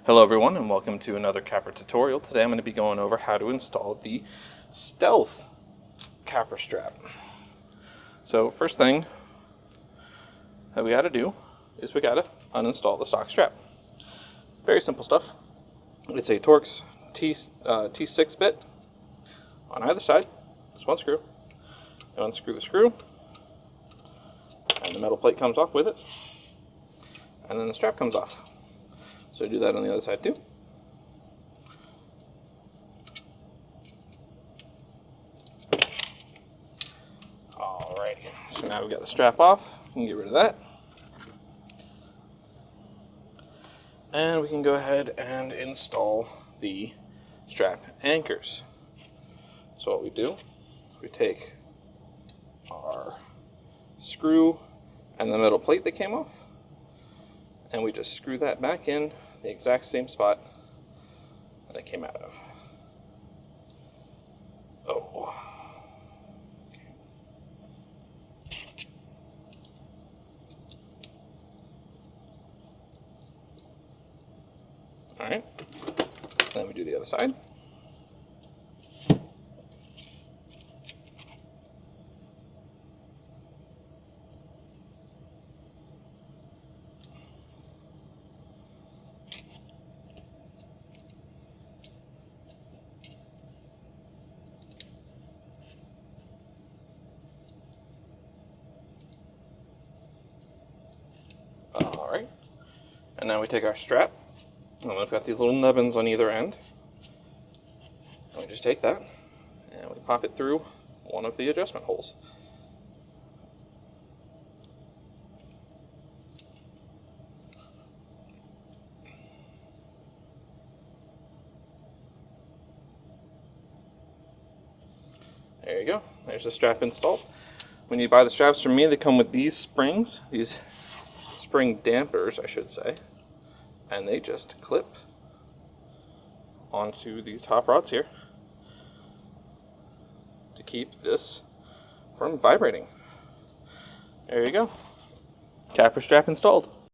Hello everyone and welcome to another Capra tutorial. Today I'm going to be going over how to install the Stealth Capra Strap. So first thing that we got to do is we got to uninstall the stock strap. Very simple stuff. It's a Torx T6 bit on either side, just one screw. You unscrew the screw and the metal plate comes off with it, and then the strap comes off. So do that on the other side too. Alrighty, so now we've got the strap off. We can get rid of that. And we can go ahead and install the strap anchors. So what we do is we take our screw and the metal plate that came off, and we just screw that back in the exact same spot that it came out of. Oh. Alright, then we do the other side. Alright, and now we take our strap, and we've got these little nubbins on either end, and we just take that, and we pop it through one of the adjustment holes. There you go, there's the strap installed. When you buy the straps from me, they come with these springs, these spring dampers, I should say, and they just clip onto these top rods here to keep this from vibrating. There you go. Capra strap installed.